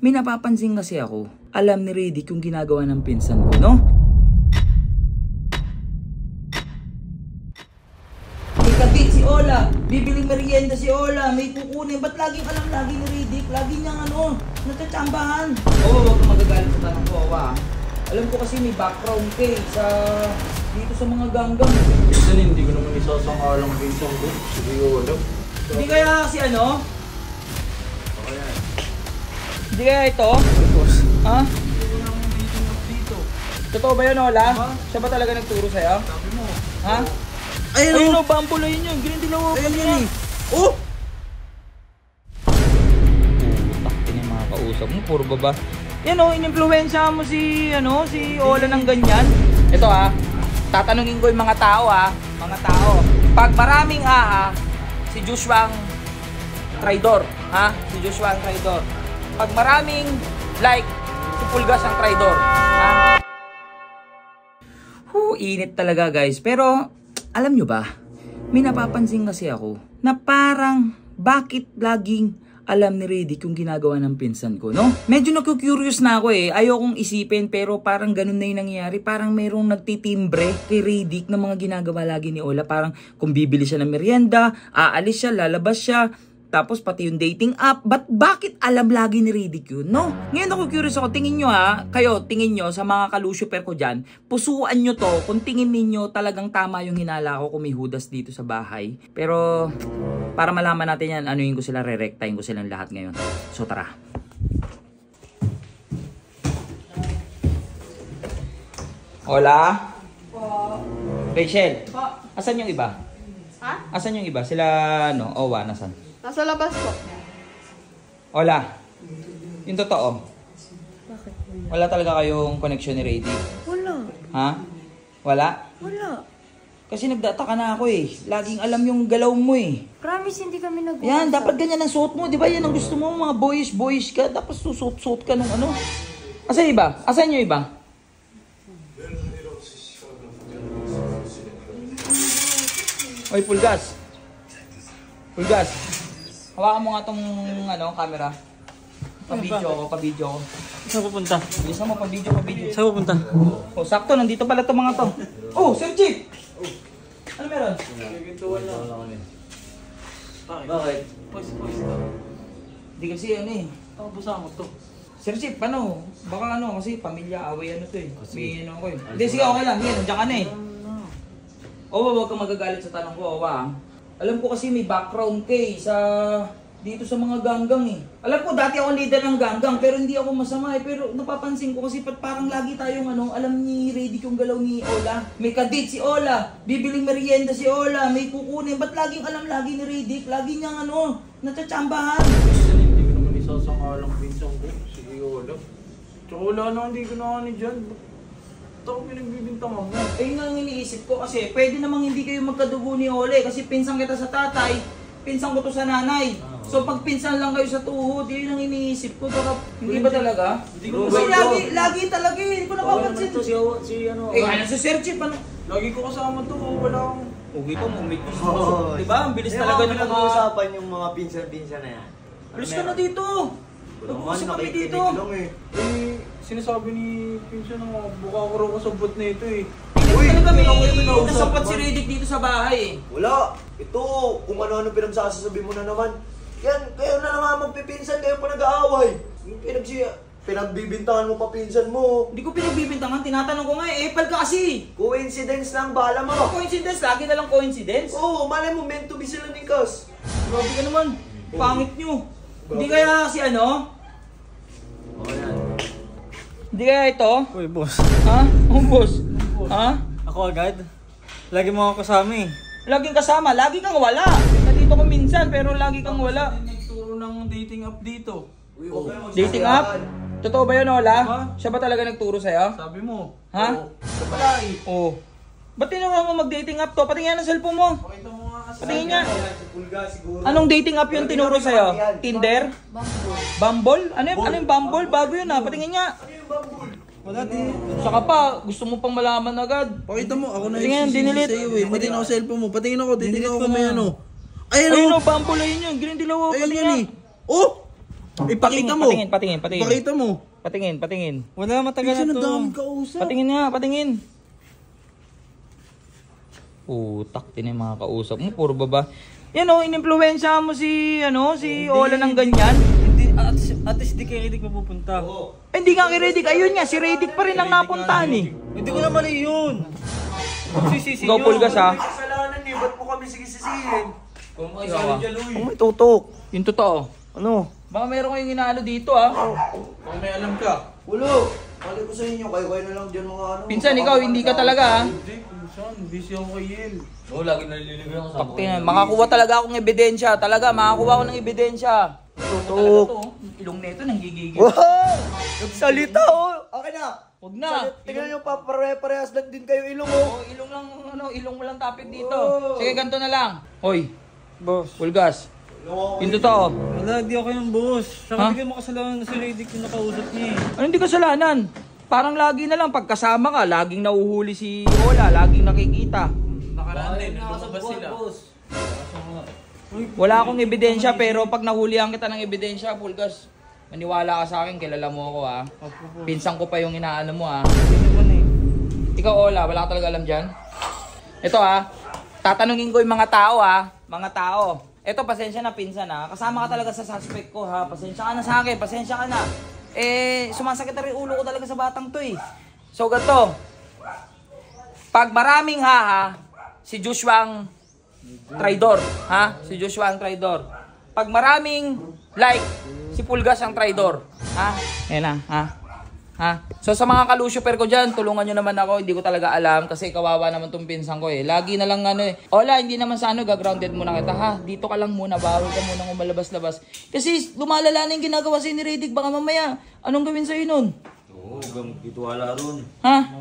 May napapansin kasi ako. Alam ni Riddick yung ginagawa ng pinsan ko, no? May kabit si Ola. Bibiling merienda si Ola. May kukunin. Ba't laging alam lagi ni Riddick? Lagi niyang natatsambahan. Oo, wag kang magagalit sa tanong ko, Owa. Alam ko kasi may background kay dito sa mga ganggang. Minsan hindi ko naman isasangalang pinsan ko. Sige, Ola. Hindi kaya kasi ano? Hindi kaya ito? Ha? Hindi ko naman meeting up dito. Totoo ba yun, Ola? Siya ba talaga nagturo sa'yo? Sabi mo. Ha? Ayun o, bambula yun yun. Ginandilaw ako kanina. Oh! Putak, yun yung mga kausap mo. Puro baba. Yan o, in-influensya mo si Ola ng ganyan. Ito ha, tatanungin ko yung mga tao ha. Mga tao. Pag maraming si Joshua ang traidor. Ha? Si Joshua ang traidor. Pag maraming like, si Pulgas ang traidor. Ha? Init talaga guys. Pero, alam nyo ba? May napapansin kasi ako na parang bakit laging alam ni Riddick yung ginagawa ng pinsan ko, no? Medyo naku-curious na ako eh. Ayokong isipin pero parang ganun na yung nangyayari. Parang mayroong nagtitimbre kay Riddick ng mga ginagawa lagi ni Ola. Parang kung bibili siya ng merienda, aalis siya, lalabas siya. Tapos pati yung dating app. Bakit alam lagi ni Riddick yun, no? Ngayon ako curious ako. Tingin nyo tingin nyo sa mga kalusyuper ko dyan. Pusuan nyo to kung tingin ninyo talagang tama yung hinala ko kung may hudas dito sa bahay. Pero para malaman natin yan, anuin ko sila, re-rectahin ko silang lahat ngayon. So tara. Hola? Po. Rachel? Po. Asan yung iba? Ha? Asan yung iba? Sila Owa, nasan? Nasa labas po. Hola? Yung totoo? Bakit? Wala talaga kayong connection ni Riddick? Wala. Ha? Wala? Wala. Kasi nagdataka na ako eh. Laging alam yung galaw mo eh. Promise, hindi kami nag-uusap. Yan, dapat ganyan ang suot mo. Di ba yan ang gusto mo? Mga boyish ka. Tapos susuot-suot ka nung ano. Asan yung iba? Asan yung iba? Oy, Pulgas. Pulgas. Hawakan mo nga tong camera. Pa-video ko. Saan pupunta? Bilisan mo, pa-video. Saan pupunta? Oh, sakto. Nandito pala itong mga to. Oh, Sir Chief! Ano meron? Nagintuan lang. Bakit? Poise ka. Hindi kasi Basa mo to. Sir Chief, baka kasi pamilya, away to eh. May ko eh. Hindi, sige, okay lang. Yan, nandiyan ka na eh. Wag kang magagalit sa tanong ko, Owa. Alam ko kasi may background kay dito sa mga ganggang eh. Alam ko, dati ako leader ng ganggang, pero hindi ako masama eh. Pero napapansin ko kasi parang lagi tayong alam ni Riddick yung galaw ni Ola. May kadit si Ola, bibiling merienda si Ola, may kukunin. Ba't laging alam lagi ni Riddick? Lagi niyang natatsambahan. Minsan hindi ko naman isasangalang pinsan ko. Sige, Ola. Tsaka wala na, hindi ko na dyan. Ba't ako pinagbibintangan mo? Nga ang iniisip ko kasi pwede namang hindi kayo magkadugo ni Ole kasi pinsan kita sa tatay, pinsan ko to sa nanay. So pag pinsan lang kayo sa tuhod, yun ang iniisip ko. Baka, hindi ba talaga? Hindi ko Kasi lagi talaga eh. Hindi ko napapansin. Si Sir Chief, Lagi ko kasama to, wala akong... Okay pa, mumit ko sa diba? Ang bilis talaga ng mga... Pinag-uusapan yung mga pinsan-pinsan na yan. Bilis ka na dito. Nag-uusap kami dito. Sinasabi ni pinsan na buka ko raw kasabot na ito eh. Uy, talaga may nasapat si Riddick dito sa bahay eh. Wala. Ito, kung ano-ano pinagsasabi mo na naman. Yan, kayo na naman magpipinsan, kayo pa nag-aaway. Pinagbibintangan mo pa pinsan mo. Hindi ko pinagbibintangan, tinatanong ko nga eh, epal ka kasi. Coincidence lang, bahala mo. Coincidence, lagi na lang coincidence. Oo, malay mo, meant to be sila ni Cas. Grabe ka naman, pangit nyo. Hindi kaya kasi Hindi kaya ito? Uy, boss. Ha? Boss? Ha? Ako agad? Lagi mo ako kasama eh. Laging kasama, lagi kang wala. Nandito ko minsan, pero lagi kang wala. Nagturo ng dating app dito. Dating app? Totoo ba yun, Ola? Siya ba talaga nagturo sa'yo? Sabi mo. Ha? Ito pala eh. Oo. Ba't tinuro mo mag-dating app to? Patingin ang cellphone mo. Pakita mo nga kasi. Patingin niya. Pulga siguro. Anong dating app yung tinuro sa'yo? Tinder? Bumble? Ano yung Bumble? Bago yun Patingin niya. Wala din. Saka pa, gusto mo pang malaman agad. Pakita mo, ako na Tingnan, dinilit. sa'yo eh. Matin ako cellphone mo. Patingin ako, titingnan ako ko kung may na. Ayun Ayun o! Bumble, ayun yun. Ginandilaw ako. Ayun yan eh. Oh! Ipakita mo. Patingin. Ipakita mo. Patingin. Wala, matagal Pinsan, na ang to. daming kausap. Patingin. Putak, din yung mga kausap mo, puro baba. Yan o, inimpluwensya mo si Ola ng ganyan. Hindi, at least di kay Riddick mapupunta. Eh, hindi nga kay Redick, ayun nga, si Redick pa rin ang napuntahan eh. Hindi ko na mali yun. Sisisi Ikaw, Pulgas ha. Kasalanan eh, ba't mo kami sigisisihin? Kung may sali dyan, uy. Kung may tutok. Yung totoo. Ano? Baka meron kayong inaano dito ah. Kung may alam ka. Ulo! Mali ko sa inyo, kayo na lang dyan mga ano. Pinsan, ikaw, hindi ka talaga ah. Hindi, pinsan. Busy ako kay Yel. Oo, lagi naliligaw ako sa Paktingin, makakuha talaga akong ebidensya. Talaga, makakuha ako ng ebidensya. Tutok. Ilong neto, nanggigigil. Wow! Nagsalita oh! Okay na! Huwag na. Tingnan nyo pa, pare-parehas lang din kayo ilong oh! Ilong lang, ilong mo lang topic dito. Oh. Sige, ganito na lang. Hoy, Boss. Pulgas. Ilong Yung totoo. Wala, di ako yung boss. Ha? Saka di ko makasalanan na si Riddick yung nakausap niya eh. Ano hindi kasalanan? Parang lagi na lang pagkasama ka, laging nahuhuli si Ola, laging nakikita. Nakaraan din, lumabas sila. Wala akong ebidensya pero pag nahulihan kita ng ebidensya, Pulgas, maniwala ka sa akin, kilala mo ako ha. Pinsang ko pa yung inaano mo ha. Ikaw Ola, wala ka talaga alam dyan? Ito ha, tatanungin ko yung mga tao ha, mga tao. Ito, pasensya na pinsan ha, kasama ka talaga sa suspect ko ha, pasensya ka na sa akin, pasensya ka na. Sumasakit na rin ulo ko talaga sa batang to eh. So gato, pag maraming si Joshua ang traidor, ha? Si Joshua ang traidor. Pag maraming like, si Pulgas ang traidor, ha? Ayan na, ha? So sa mga kalusyuper ko dyan, tulungan nyo naman ako, hindi ko talaga alam kasi kawawa naman tong pinsan ko eh. Lagi na lang Ola, hindi naman sa gagrounded muna kita ha. Dito ka lang muna, bawal ka muna umalabas-labas. Kasi lumalala na yung ginagawa sa'yo ni Riddick, baka mamaya, anong gawin sa'yo nun? Oo, ituwala ron. Ha?